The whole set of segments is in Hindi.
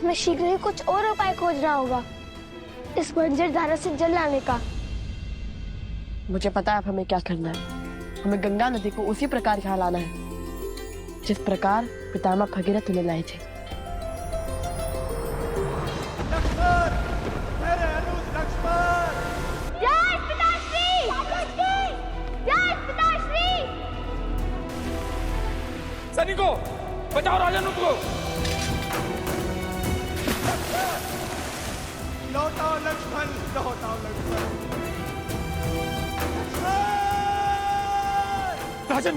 हमें शीघ्र ही कुछ और उपाय खोजना होगा इस बंजर धारा से जल लाने का। मुझे पता है अब हमें क्या करना है। हमें गंगा नदी को उसी प्रकार यहाँ लाना है जिस प्रकार पितामह भगीरथ उन्हें लाए थे। सैनिकों, बचाओ राजन को। लौटाओ लक्ष्मण, लौटाओ लक्ष्मण। राजन,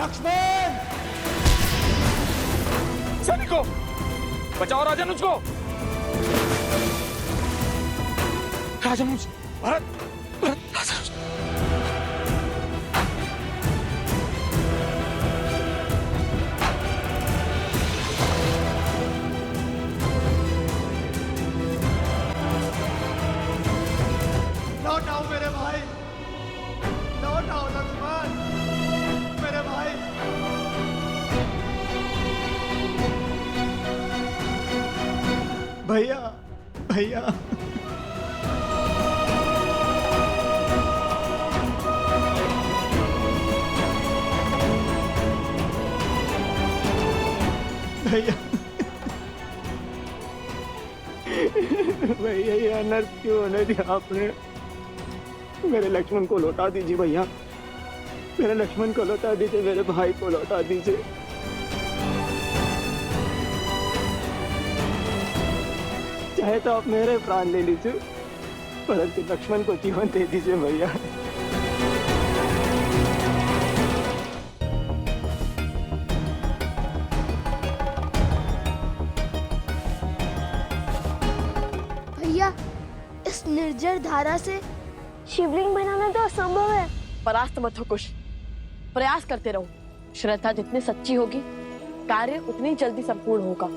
लक्ष्मण! सैनिकों, बचाओ राजन को। राजन, भरत, भरत, राजन। लौटाओ मेरे भाई, लौटाओ लक्ष्मण, मेरे भाई। भैया, भैया। भैया, भैया ये अनर्थ क्यों होने दिया आपने? मेरे लक्ष्मण को लौटा दीजिए भैया, मेरे लक्ष्मण को लौटा दीजिए, मेरे भाई को लौटा दीजिए। चाहे तो आप मेरे प्राण ले लीजिए, परंतु लक्ष्मण को जीवन दे दीजिए भैया। भैया, इस निर्जर धारा से शिवलिंग बनाना तो असंभव है। परास्त मत हो कुश, प्रयास करते रहो। श्रद्धा जितनी सच्ची होगी कार्य उतनी जल्दी संपूर्ण होगा।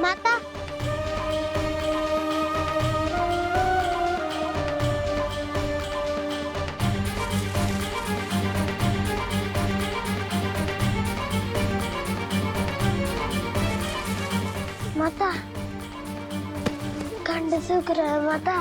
माता, माता, खंड सूख रहा है माता।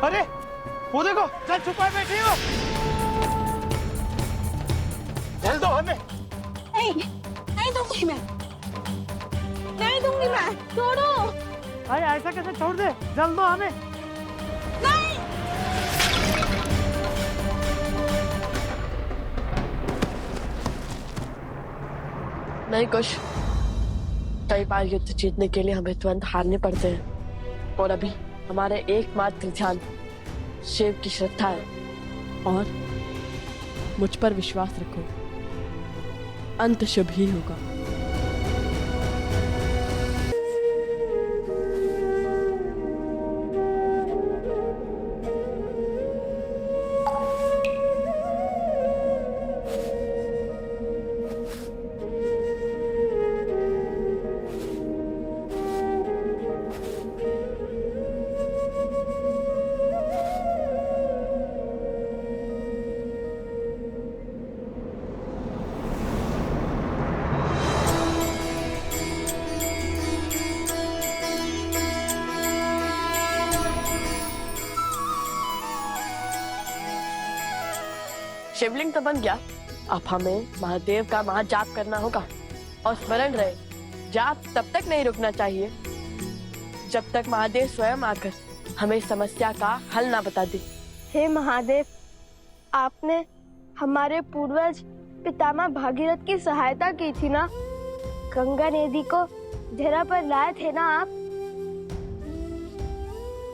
अरे वो देखो, चल छुपा बैठी हो। जल दो हमें। नहीं, नहीं दूंगी मैं, नहीं दूंगी मैं, छोड़ो। भाई ऐसा कैसे छोड़ दे, जल दो हमें। नहीं, नहीं कुश, कई बार युद्ध जीतने के लिए हमें तुरंत हारने पड़ते हैं और अभी हमारे एकमात्र ध्यान शिव की श्रद्धा है और मुझ पर विश्वास रखो, अंत शुभ ही होगा। शिवलिंग तो बन गया, अब हमें महादेव का महाजाप करना होगा और स्मरण रहे, जाप तब तक नहीं रुकना चाहिए जब तक महादेव स्वयं आकर हमें समस्या का हल ना बता दे। हे महादेव, आपने हमारे पूर्वज पितामह भागीरथ की सहायता की थी ना, गंगा नदी को धरा पर लाए थे ना आप।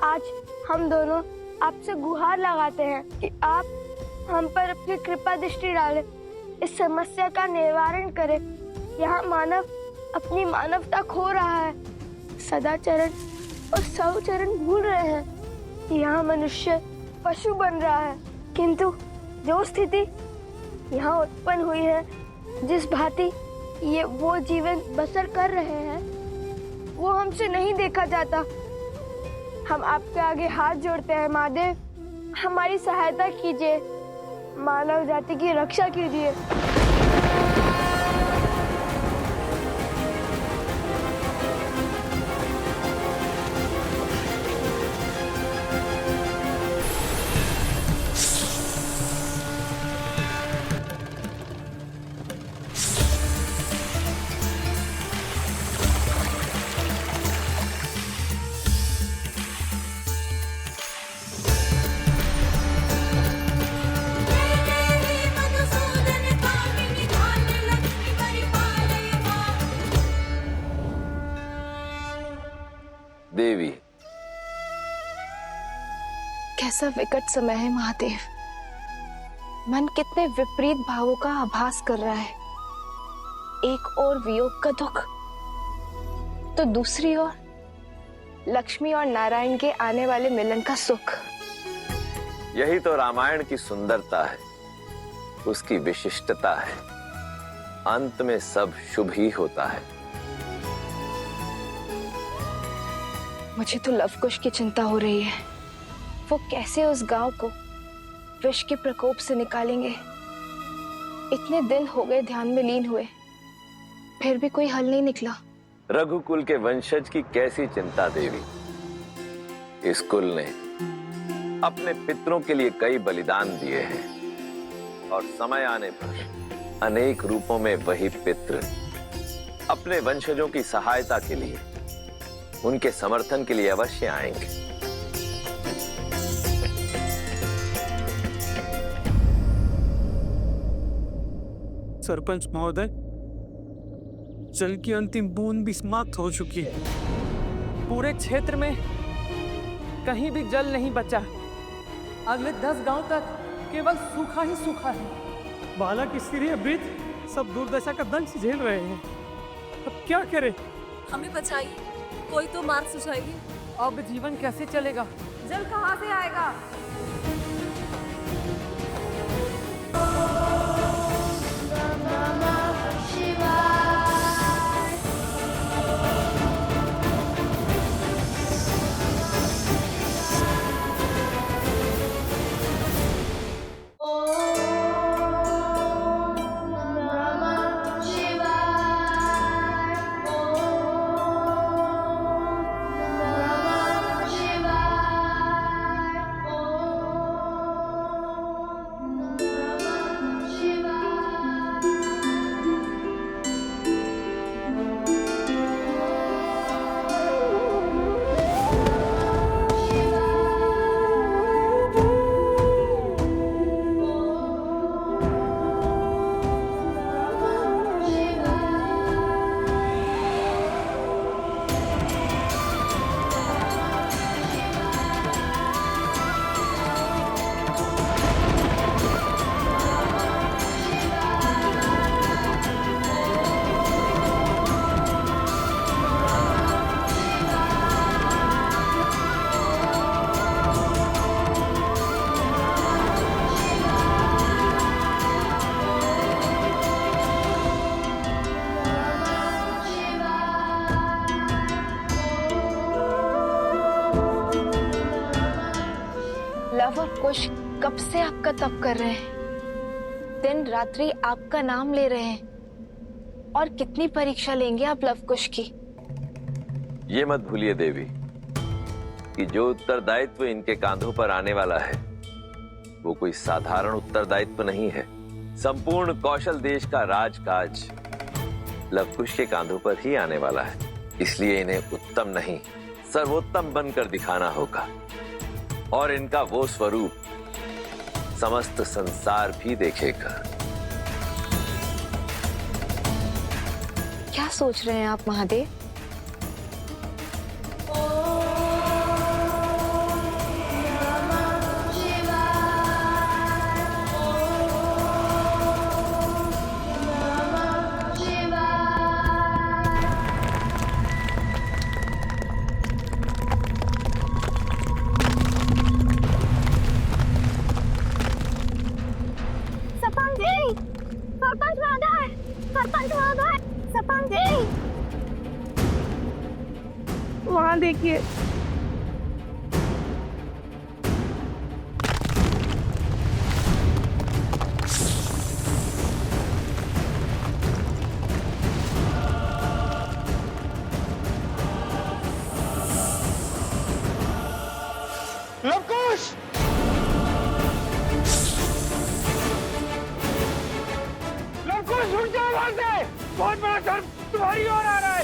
आज हम दोनों आपसे गुहार लगाते हैं कि आप हम पर अपनी कृपा दृष्टि डालें, इस समस्या का निवारण करें। यहाँ मानव अपनी मानवता खो रहा है, सदाचरण और सौचरण भूल रहे हैं। यहाँ मनुष्य पशु बन रहा है, किंतु जो स्थिति यहाँ उत्पन्न हुई है, जिस भांति ये वो जीवन बसर कर रहे हैं, वो हमसे नहीं देखा जाता। हम आपके आगे हाथ जोड़ते हैं महादेव, हमारी सहायता कीजिए, मानव जाति की रक्षा कीजिए। देवी, कैसा विकट समय है महादेव। मन कितने विपरीत भावों का आभास कर रहा है। एक ओर वियोग का दुख, तो दूसरी ओर लक्ष्मी और नारायण के आने वाले मिलन का सुख। यही तो रामायण की सुंदरता है, उसकी विशिष्टता है। अंत में सब शुभ ही होता है। मुझे तो लवकुश की चिंता हो रही है। वो कैसे उस गांव को विष के प्रकोप से निकालेंगे। इतने दिन हो गए ध्यान में लीन हुए, फिर भी कोई हल नहीं निकला। रघुकुल के वंशज की कैसी चिंता देवी। इस कुल ने अपने पितरों के लिए कई बलिदान दिए हैं और समय आने पर अनेक रूपों में वही पितृ अपने वंशजों की सहायता के लिए, उनके समर्थन के लिए अवश्य आएंगे। सरपंच महोदय, जल की अंतिम बूंद भी समाप्त हो चुकी है। पूरे क्षेत्र में कहीं भी जल नहीं बचा। अगले 10 गांव तक केवल सूखा ही सूखा है। बालक, स्त्री, वृद्ध सब दुर्दशा का दंश झेल रहे हैं। अब क्या करें? हमें बचाइए, कोई तो मार्ग सुझाइए। अब जीवन कैसे चलेगा? जल कहाँ से आएगा? लव और कुश कब से आपका तप कर रहे हैं, दिन रात्रि आपका नाम ले रहे हैं। और कितनी परीक्षा लेंगे आप लव कुश की? ये मत भूलिए देवी कि जो उत्तरदायित्व इनके कांधों पर आने वाला है, वो कोई साधारण उत्तरदायित्व नहीं है। संपूर्ण कौशल देश का राजकाज लवकुश के कांधों पर ही आने वाला है। इसलिए इन्हें उत्तम नहीं, सर्वोत्तम बनकर दिखाना होगा और इनका वो स्वरूप समस्त संसार भी देखेगा। क्या सोच रहे हैं आप महादेव? सरपंच वहां है, सरपंच वहां है, सरपंच जी वहां देखिए। लवकुश! लवकुश उठ जाओ वहां से! बहुत बड़ा सर्प तुम्हारी ओर आ रहा है।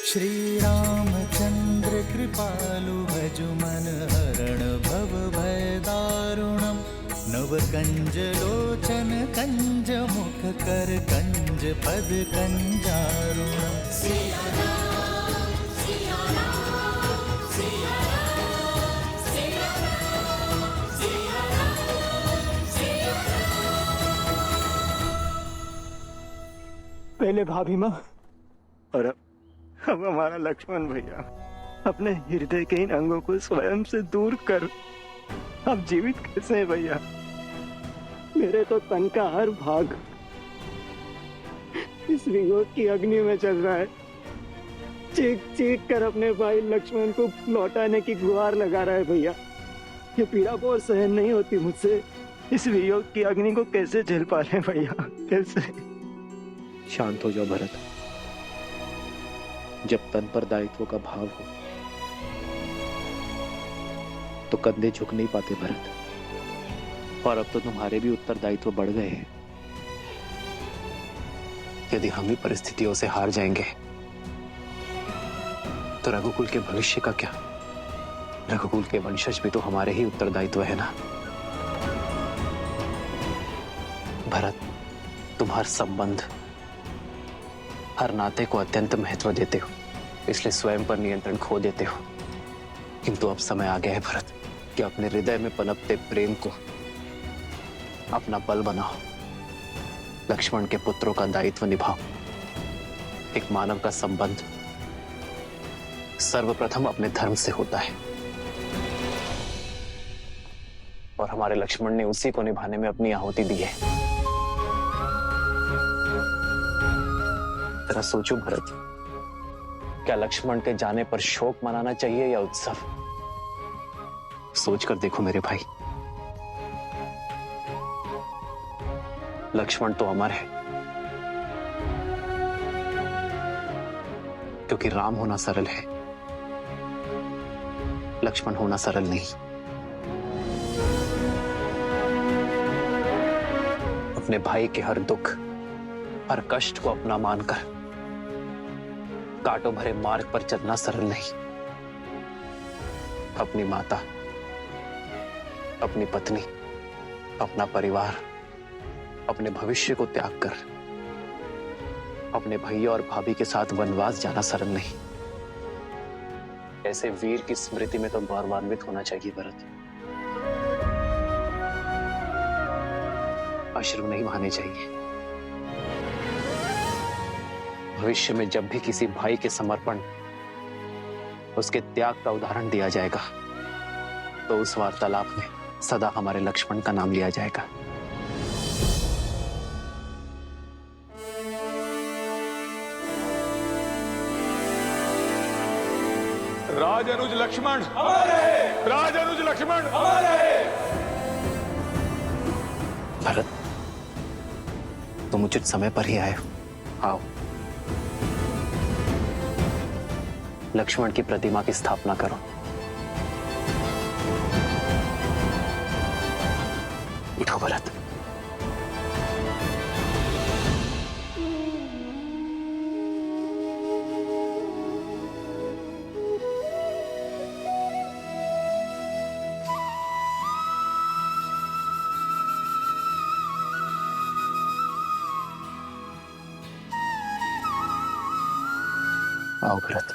श्री रामचंद्र कृपालु भजु मन हरण भव भय दारुणम नव कंज लोचन कंज मुख कर कंज पद कंजारुणम। पहले भाभी माँ और अब हमारा लक्ष्मण भैया अपने हृदय के इन अंगों को स्वयं से दूर कर अब जीवित कैसे हैं भैया? मेरे तो तन का हर भाग इस वियोग की अग्नि में चल रहा है। चीख चीख कर अपने भाई लक्ष्मण को लौटाने की गुहार लगा रहा है भैया। ये पीड़ा बहुत सहन नहीं होती मुझसे। इस वियोग की अग्नि को कैसे झेल पा रहे हैं भैया? कैसे? शांत हो जाओ भरत। जब तन पर दायित्व का भाव हो तो कंधे झुक नहीं पाते भरत। और अब तो तुम्हारे भी उत्तरदायित्व बढ़ गए हैं। यदि हम ही परिस्थितियों से हार जाएंगे तो रघुकुल के भविष्य का क्या? रघुकुल के वंशज भी तो हमारे ही उत्तरदायित्व है ना। भरत, तुम हर संबंध, हर नाते को अत्यंत महत्व देते हो, इसलिए स्वयं पर नियंत्रण खो देते हो। किंतु अब समय आ गया है भरत कि अपने हृदय में पनपते प्रेम को अपना बल बनाओ। लक्ष्मण के पुत्रों का दायित्व निभाओ। एक मानव का संबंध सर्वप्रथम अपने धर्म से होता है और हमारे लक्ष्मण ने उसी को निभाने में अपनी आहुति दी है। जरा सोचो भरत, क्या लक्ष्मण के जाने पर शोक मनाना चाहिए या उत्सव? सोच कर देखो मेरे भाई। लक्ष्मण तो अमर है क्योंकि राम होना सरल है, लक्ष्मण होना सरल नहीं। अपने भाई के हर दुख, हर कष्ट को अपना मानकर कांटों भरे मार्ग पर चलना सरल नहीं। अपनी माता, अपनी पत्नी, अपना परिवार, अपने भविष्य को त्याग कर अपने भैया और भाभी के साथ वनवास जाना सरल नहीं। ऐसे वीर की स्मृति में तो गौरवान्वित होना चाहिए भरत। अश्रु नहीं बहाने चाहिए। भविष्य में जब भी किसी भाई के समर्पण, उसके त्याग का उदाहरण दिया जाएगा तो उस वार्तालाप में सदा हमारे लक्ष्मण का नाम लिया जाएगा। राजनुज लक्ष्मण हमारे, राजनुज लक्ष्मण हमारे। भरत, तुम उचित समय पर ही आए हो। आओ, लक्ष्मण की प्रतिमा की स्थापना करो। उठो भरत। आओ भरत।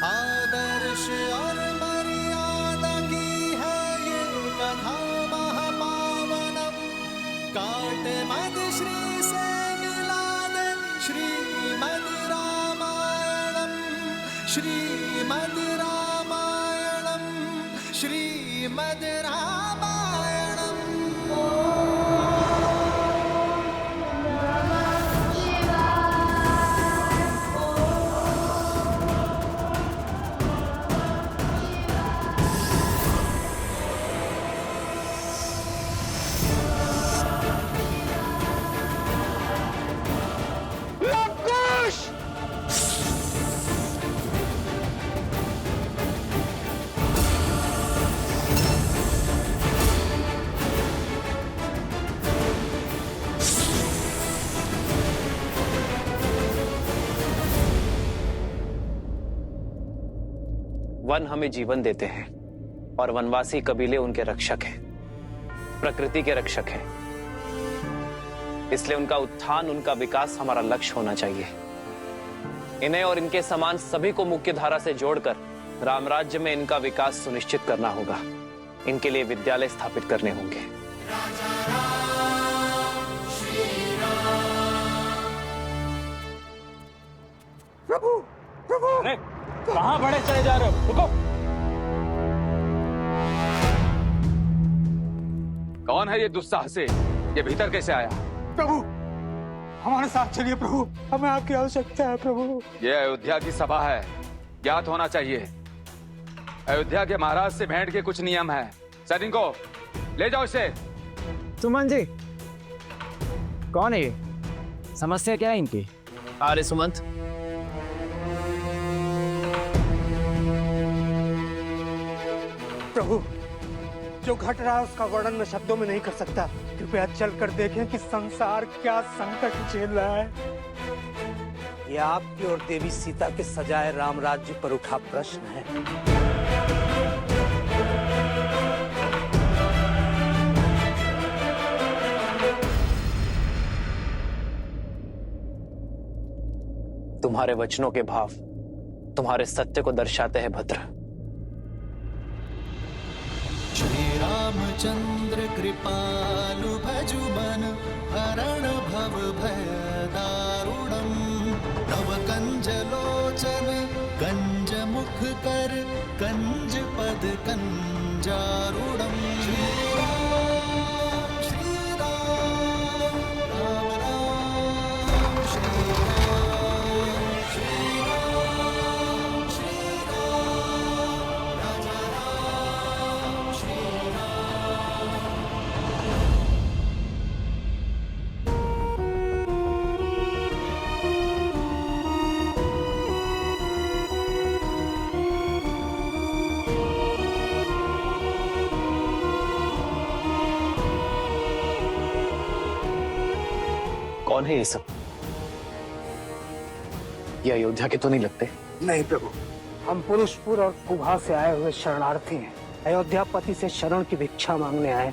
आदर्श और मर्यादा की है ये कथा महापावनम, काट मद श्री से मिला दे श्रीमद् रामायणम, श्रीमद् रामायणम, श्रीमद् रामायणम। वन हमें जीवन देते हैं और वनवासी कबीले उनके रक्षक हैं, प्रकृति के रक्षक हैं। इसलिए उनका उत्थान, उनका विकास हमारा लक्ष्य होना चाहिए। इन्हें और इनके समान सभी को मुख्य धारा से जोड़कर रामराज्य में इनका विकास सुनिश्चित करना होगा। इनके लिए विद्यालय स्थापित करने होंगे। प्रभु, प्रभु, अरे कहां बड़े चले जा रहे हो? रुको। कौन है ये दुस्साहसी? ये भीतर कैसे आया? प्रभु, हमारे साथ चलिए प्रभु, हमें आपकी आवश्यकता है प्रभु। ये अयोध्या की सभा है, ज्ञात होना चाहिए। अयोध्या के महाराज से भेंट के कुछ नियम है। सैनिकों, ले जाओ इसे। सुमन जी, कौन है ये? समस्या क्या है इनकी? अरे सुमंत, प्रभु, जो घट रहा है उसका वर्णन मैं शब्दों में नहीं कर सकता। कृपया चलकर देखें कि संसार क्या संकट झेल रहा है। यह आपकी और देवी सीता के सजाए राम राज्य पर उठा प्रश्न है। तुम्हारे वचनों के भाव तुम्हारे सत्य को दर्शाते हैं भद्र। श्री रामचंद्र कृपालु भजु मन हरण भव भय दारुणम, नव कंज लोचन कंज मुख कर कंज पद कंजारुणम। श्री राम, श्री राम, राम राम, श्री राम, श्री राम, श्री राम, राजा राम, श्री कौन है ये सब? ये अयोध्या के तो नहीं लगते। नहीं प्रभु, हम पुरुषपुर और कुभा से आए हुए शरणार्थी हैं। अयोध्यापति से शरण की भिक्षा मांगने आए।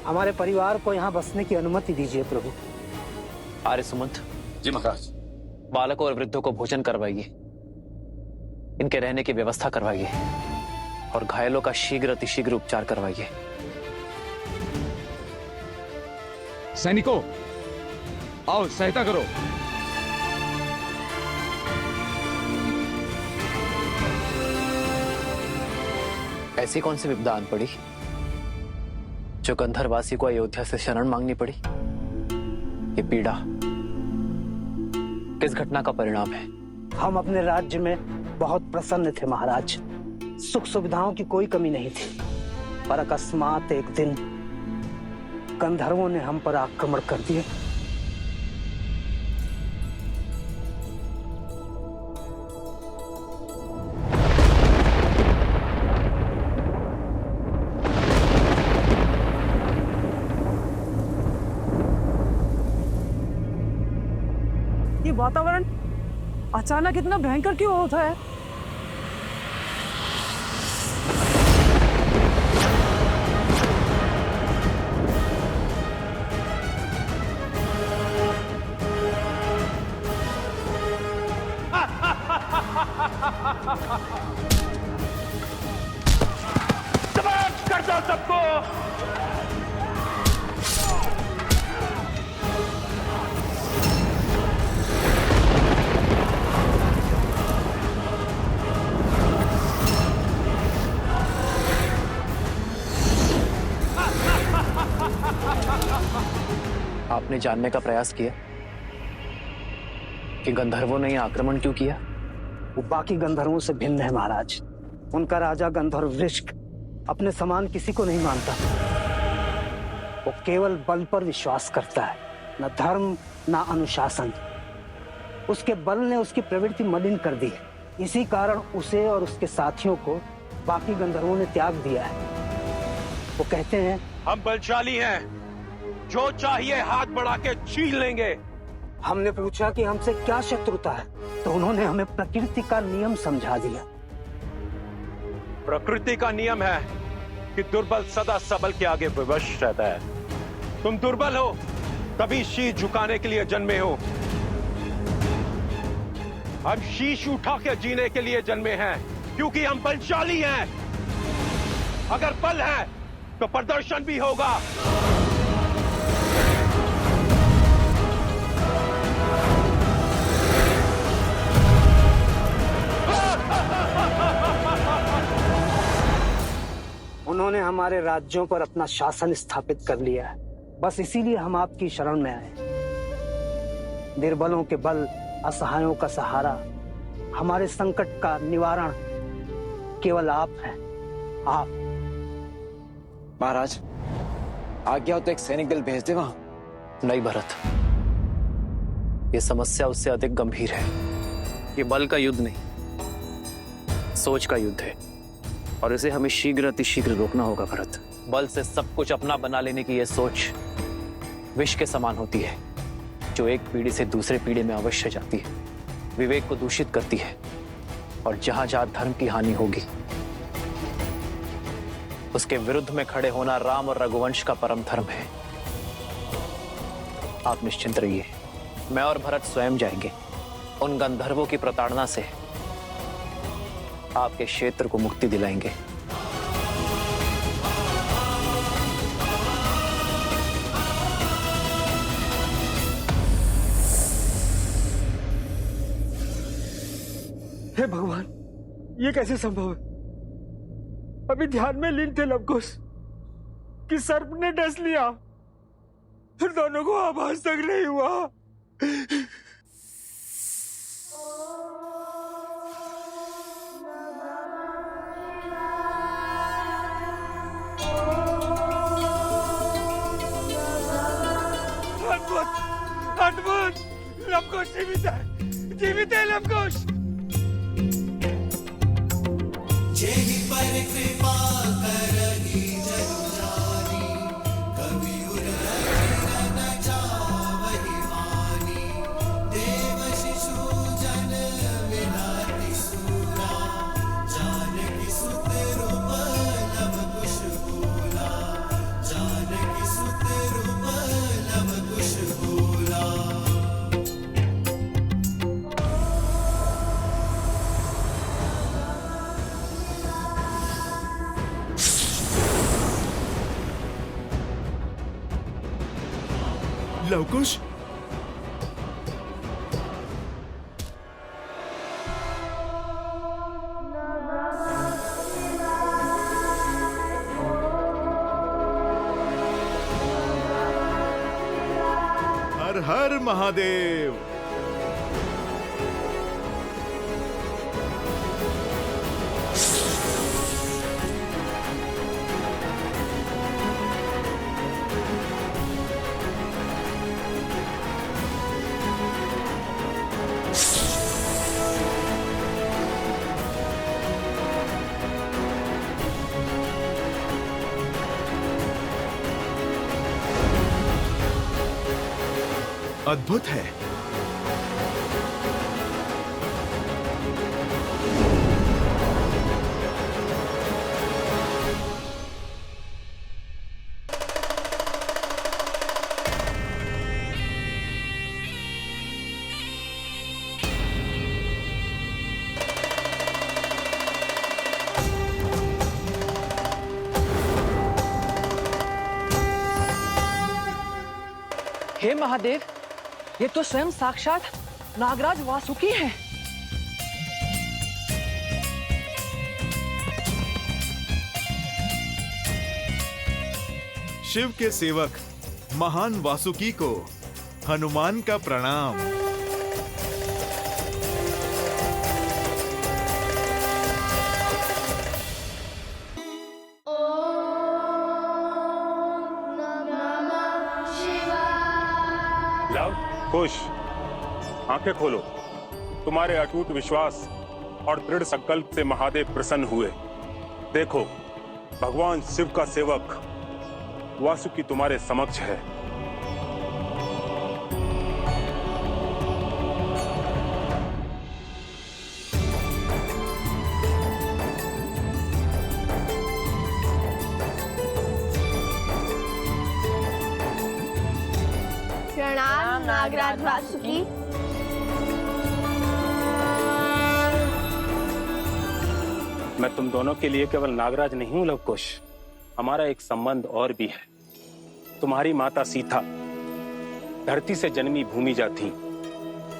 हमारे परिवार को यहाँ बसने की अनुमति दीजिए प्रभु। आर्य सुमंत जी महाराज। बालकों और वृद्धों को भोजन करवाइए, इनके रहने की व्यवस्था करवाइए और घायलों का शीघ्र अतिशीघ्र उपचार करवाइए। सैनिकों, आओ सहायता करो। ऐसी कौन सी विपदा आन पड़ी जो गंधर्वासी को अयोध्या से शरण मांगनी पड़ी? ये पीड़ा किस घटना का परिणाम है? हम अपने राज्य में बहुत प्रसन्न थे महाराज। सुख सुविधाओं की कोई कमी नहीं थी, पर अकस्मात एक दिन गंधर्वों ने हम पर आक्रमण कर दिए। ये वातावरण अचानक इतना भयंकर क्यों होता है? आपने जानने का प्रयास किया कि गंधर्वों ने यह आक्रमण क्यों किया? वो बाकी गंधर्वों से भिन्न है महाराज। उनका राजा गंधर्व वृश्क अपने समान किसी को नहीं मानता। वो केवल बल पर विश्वास करता है, न धर्म न अनुशासन। उसके बल ने उसकी प्रवृत्ति मलिन कर दी है। इसी कारण उसे और उसके साथियों को बाकी गंधर्वों ने त्याग दिया है। वो कहते हैं, हम बलशाली हैं, जो चाहिए हाथ बढ़ा के छीन लेंगे। हमने पूछा कि हमसे क्या शत्रुता है, तो उन्होंने हमें प्रकृति का नियम समझा दिया। प्रकृति का नियम है कि दुर्बल सदा सबल के आगे विवश रहता है। तुम दुर्बल हो तभी शीश झुकाने के लिए जन्मे हो। हम शीश उठा के जीने के लिए जन्मे हैं, क्योंकि हम बलशाली हैं। अगर बल है तो प्रदर्शन भी होगा। उन्होंने हमारे राज्यों पर अपना शासन स्थापित कर लिया है। बस इसीलिए हम आपकी शरण में आए। निर्बलों के बल, असहायों का सहारा, हमारे संकट का निवारण केवल आप हैं। आप। महाराज, आज्ञा हो तो एक सैनिक दल भेज दे वहां। नहीं भरत, ये समस्या उससे अधिक गंभीर है। ये बल का युद्ध नहीं, सोच का युद्ध है, और इसे हमें शीघ्र अतिशीघ्र रोकना होगा भरत। बल से सब कुछ अपना बना लेने की यह सोच विष के समान होती है, जो एक पीढ़ी से दूसरे पीढ़ी में अवश्य जाती है, विवेक को दूषित करती है, और जहां जहां धर्म की हानि होगी उसके विरुद्ध में खड़े होना राम और रघुवंश का परम धर्म है। आप निश्चिंत रहिए, मैं और भरत स्वयं जाएंगे। उन गंधर्वों की प्रताड़ना से आपके क्षेत्र को मुक्ति दिलाएंगे। हे भगवान, ये कैसे संभव है? अभी ध्यान में लीन थे लवकुश कि सर्प ने डस लिया, फिर दोनों को आभास तक नहीं हुआ। अद्भुत, अद्भुत! लवकुश जीवित है, जीवित है लवकुश। जेहि पर कृपा करहि जनु जानी, कवि उर न जावहि मानी। देव शिशु जन विनाति सूरा, जानकी सुत रूप लव कुश बोला। जानकी सुत रूप लव कुश बोला। लवकुश, हर हर महादेव। अद्भुत है। हे महादेव, ये तो स्वयं साक्षात नागराज वासुकी हैं। शिव के सेवक महान वासुकी को हनुमान का प्रणाम। लव, खुश, आंखें खोलो। तुम्हारे अटूट विश्वास और दृढ़ संकल्प से महादेव प्रसन्न हुए। देखो, भगवान शिव का सेवक वासुकी तुम्हारे समक्ष है। प्रणाम नागराज वासुकी। मैं तुम दोनों के लिए केवल नागराज नहीं हूं लवकुश, हमारा एक संबंध और भी है। तुम्हारी माता सीता धरती से जन्मी भूमिजा थी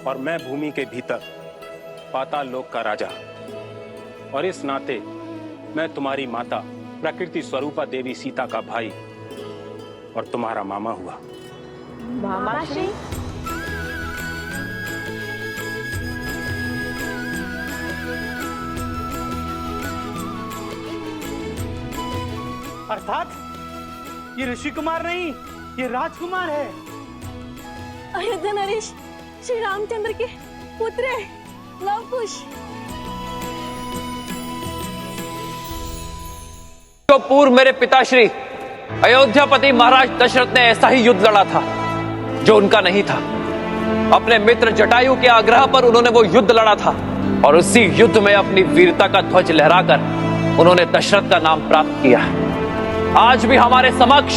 और मैं भूमि के भीतर पाताल लोक का राजा, और इस नाते मैं तुम्हारी माता प्रकृति स्वरूपा देवी सीता का भाई और तुम्हारा मामा हुआ। मामाश्री, अर्थात ये ऋषि कुमार नहीं, ये राजकुमार है। अयोध्या नरेश श्री रामचंद्र के पुत्र है, लवकुश। तो पूर्व मेरे पिताश्री अयोध्यापति महाराज दशरथ ने ऐसा ही युद्ध लड़ा था जो उनका नहीं था। अपने मित्र जटायु के आग्रह पर उन्होंने वो युद्ध लड़ा था और उसी युद्ध में अपनी वीरता का ध्वज लहराकर उन्होंने दशरथ का नाम प्राप्त किया। आज भी हमारे समक्ष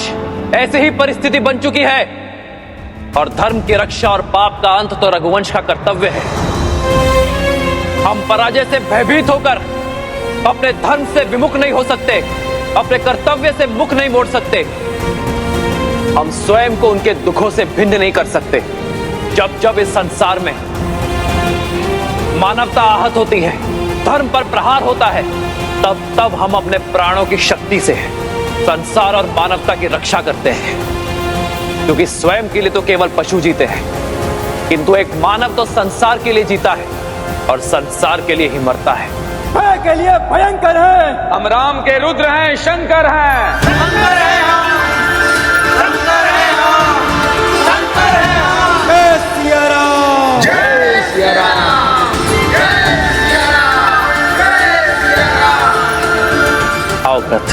ऐसी ही परिस्थिति बन चुकी है और धर्म की रक्षा और पाप का अंत तो रघुवंश का कर्तव्य है। हम पराजय से भयभीत होकर अपने धर्म से विमुख नहीं हो सकते, अपने कर्तव्य से मुख नहीं मोड़ सकते। हम स्वयं को उनके दुखों से भिन्न नहीं कर सकते। जब जब इस संसार में मानवता आहत होती है, धर्म पर प्रहार होता है, तब तब हम अपने प्राणों की शक्ति से संसार और मानवता की रक्षा करते हैं। क्योंकि स्वयं के लिए तो केवल पशु जीते हैं, किंतु एक मानव तो संसार के लिए जीता है और संसार के लिए ही मरता है। भय के लिए भयंकर है। हम राम के रुद्र हैं, शंकर हैं। शंकर है हम, शंकर है हम, शंकर है हम। जय सिया राम, जय सिया राम, जय सिया राम, जय सिया राम। आओ व्रत।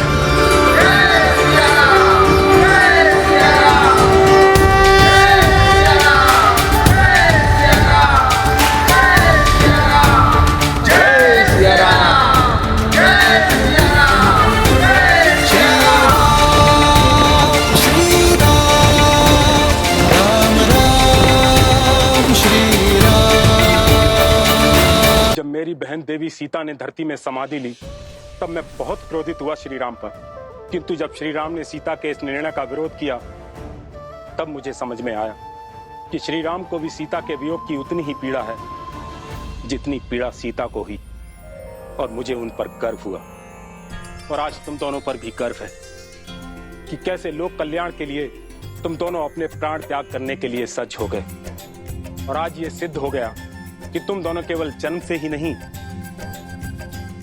मेरी बहन देवी सीता ने धरती में समाधि ली तब मैं बहुत क्रोधित हुआ श्री राम पर, किंतु जब श्री राम ने सीता के इस निर्णय का विरोध किया तब मुझे समझ में आया कि श्री राम को भी सीता के वियोग की उतनी ही पीड़ा है जितनी पीड़ा सीता को ही, और मुझे उन पर गर्व हुआ। और आज तुम दोनों पर भी गर्व है कि कैसे लोक कल्याण के लिए तुम दोनों अपने प्राण त्याग करने के लिए सज्ज हो गए। और आज ये सिद्ध हो गया कि तुम दोनों केवल जन्म से ही नहीं,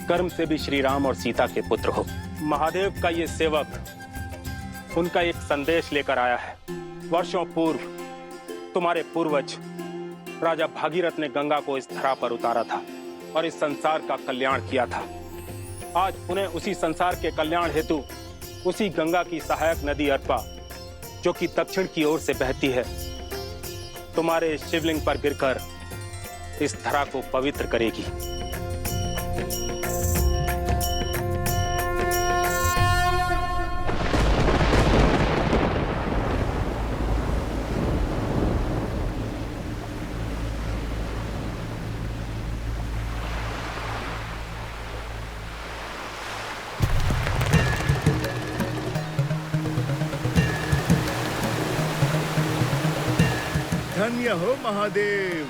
कर्म से भी श्री राम और सीता के पुत्र हो। महादेव का ये सेवक उनका एक संदेश लेकर आया है। वर्षों पूर्व तुम्हारे पूर्वज राजा भागीरथ ने गंगा को इस धरा पर उतारा था और इस संसार का कल्याण किया था। आज पुनः उसी संसार के कल्याण हेतु उसी गंगा की सहायक नदी अर्पा, जो कि दक्षिण की ओर से बहती है, तुम्हारे शिवलिंग पर गिरकर इस धरा को पवित्र करेगी। धन्य हो महादेव।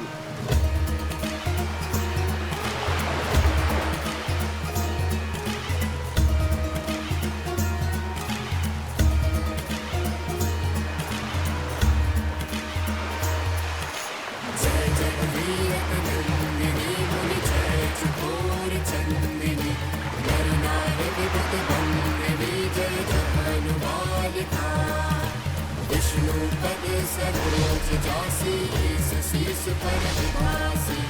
सरोज जासी शीस पर विभासी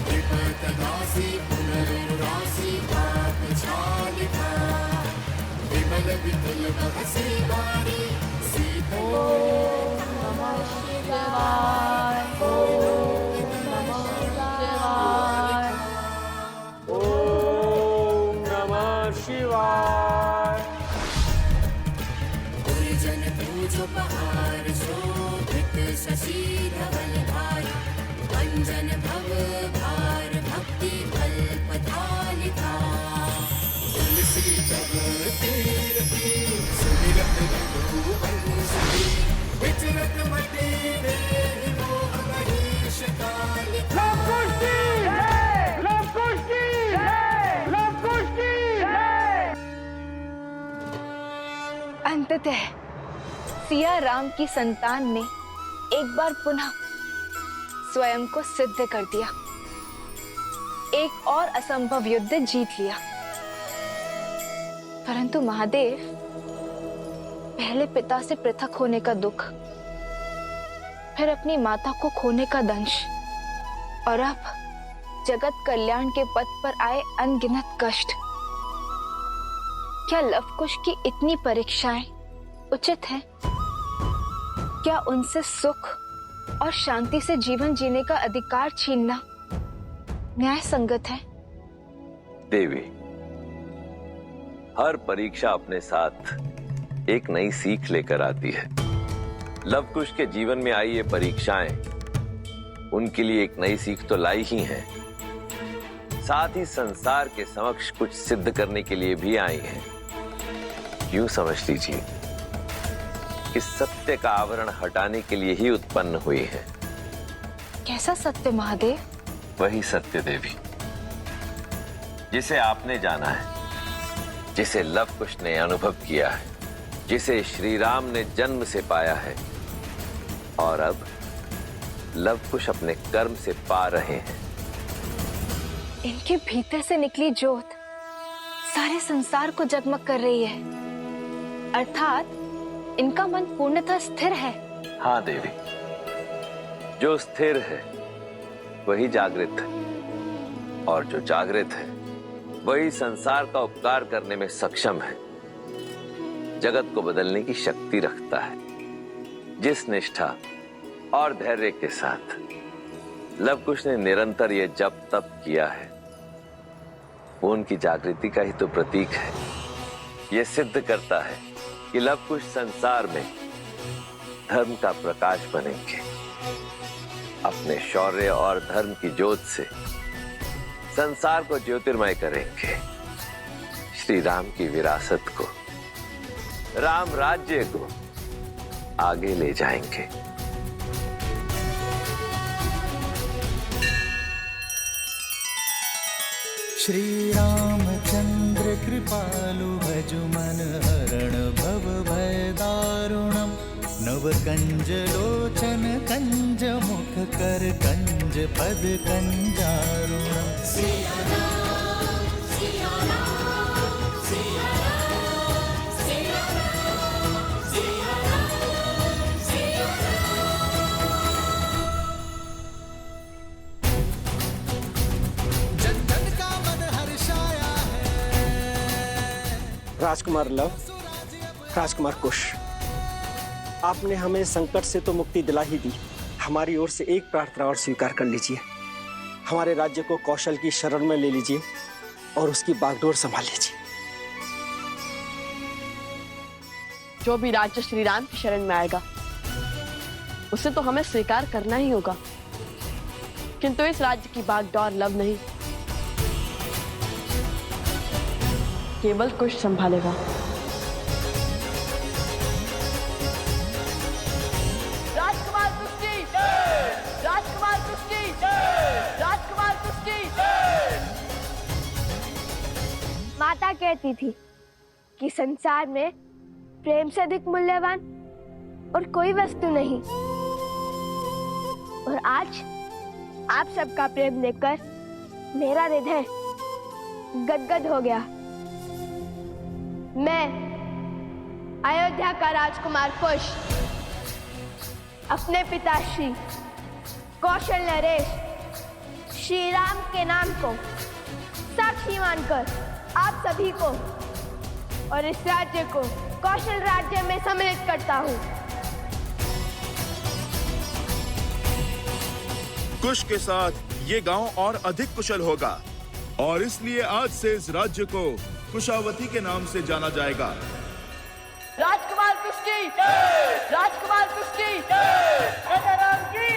विपत दासी पुनर्रासी पाप छालिका विमल विपुल बहसी बारी सीता नमः शिवाय ओम नमः शिवाय ओम नमः शिवाय। गुरुजन पूजो पहार शोभित शशि धवल भाई अंजन भव भार भक्ति कल्पतालिका तुलसी तव तीर्थ सुमिरत रघुवंशी विचरत मति देहि मोह मनीष कालिका। अंततः सिया राम की संतान ने एक बार पुनः स्वयं को सिद्ध कर दिया, एक और असंभव युद्ध जीत लिया। परंतु महादेव, पहले पिता से पृथक होने का दुख, फिर अपनी माता को खोने का दंश, और अब जगत कल्याण के पथ पर आए अनगिनत कष्ट। क्या लवकुश की इतनी परीक्षाएं उचित हैं? क्या उनसे सुख और शांति से जीवन जीने का अधिकार छीनना न्याय संगत है? देवी, हर परीक्षा अपने साथ एक नई सीख लेकर आती है। लवकुश के जीवन में आई ये परीक्षाएं उनके लिए एक नई सीख तो लाई ही हैं, साथ ही संसार के समक्ष कुछ सिद्ध करने के लिए भी आई हैं। यूं समझ लीजिए कि सत्य का आवरण हटाने के लिए ही उत्पन्न हुई है। कैसा सत्य महादेव? वही सत्य देवी जिसे आपने जाना है, जिसे लवकुश ने अनुभव किया है, जिसे श्री राम ने जन्म से पाया है, और अब लवकुश अपने कर्म से पा रहे हैं। इनके भीतर से निकली ज्योत सारे संसार को जगमग कर रही है, अर्थात इनका मन पूर्णतः स्थिर है। हाँ देवी, जो स्थिर है वही जागृत है, और जो जागृत है वही संसार का उपकार करने में सक्षम है, जगत को बदलने की शक्ति रखता है। जिस निष्ठा और धैर्य के साथ लवकुश ने निरंतर ये जप तप किया है, वो उनकी जागृति का ही तो प्रतीक है। ये सिद्ध करता है कि लवकुश संसार में धर्म का प्रकाश बनेंगे, अपने शौर्य और धर्म की ज्योत से संसार को ज्योतिर्मय करेंगे, श्री राम की विरासत को, राम राज्य को आगे ले जाएंगे। श्री रामचंद्र कृपालु भजु मन हरण भव भय दारुणम नव कंज लोचन कंज मुख कर कंज पद कंजारुणम। राजकुमार लव, राजकुमार कुश, आपने हमें संकट से तो मुक्ति दिला ही दी। हमारी ओर से एक प्रार्थना और स्वीकार कर लीजिए। हमारे राज्य को कौशल की शरण में ले लीजिए और उसकी बागडोर संभाल लीजिए। जो भी राज्य श्री राम की शरण में आएगा उसे तो हमें स्वीकार करना ही होगा, किंतु इस राज्य की बागडोर लव नहीं, केवल कुश संभालेगा। राजकुमार कुश की जय, राजकुमार कुश की जय, राजकुमार कुश की जय। माता कहती थी कि संसार में प्रेम से अधिक मूल्यवान और कोई वस्तु नहीं, और आज आप सबका प्रेम लेकर मेरा हृदय गदगद हो गया। मैं अयोध्या का राजकुमार कुश अपने पिता श्री कौशल नरेश श्री राम के नाम को साक्षी मानकर आप सभी को और इस राज्य को कौशल राज्य में सम्मिलित करता हूँ। कुश के साथ ये गांव और अधिक कुशल होगा और इसलिए आज से इस राज्य को कुशावती के नाम से जाना जाएगा। राजकुमार कुश की राजकुमार कुश की राजा राम की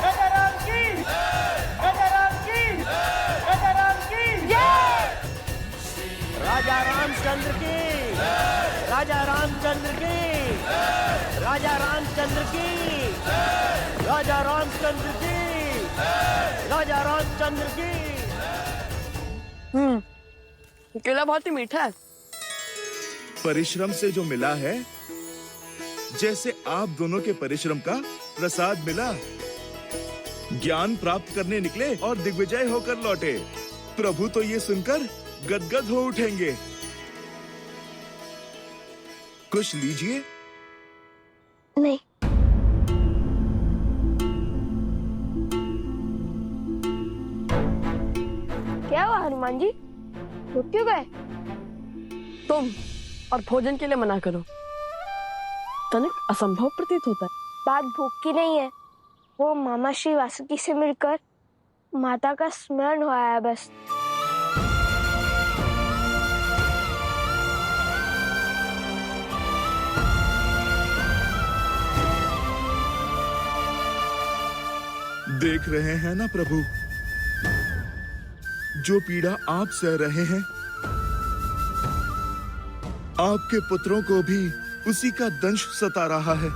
राजा राम की राजा राम की राजा राम की राजा रामचंद्र की राजा रामचंद्र की राजा रामचंद्र की राजा रामचंद्र की राजा रामचंद्र की। केला बहुत ही मीठा है। परिश्रम से जो मिला है, जैसे आप दोनों के परिश्रम का प्रसाद मिला। ज्ञान प्राप्त करने निकले और दिग्विजय होकर लौटे। प्रभु तो ये सुनकर गदगद हो उठेंगे। कुछ लीजिए। नहीं। क्या हुआ हनुमान जी, रुक क्यों गए? तुम और भोजन के लिए मना करो, तनिक असंभव प्रतीत होता है। बात भूख की नहीं है, वो मामा श्री वासुकी से मिलकर माता का स्मरण हुआ है बस। देख रहे हैं ना प्रभु, जो पीड़ा आप सह रहे हैं, आपके पुत्रों को भी उसी का दंश सता रहा है।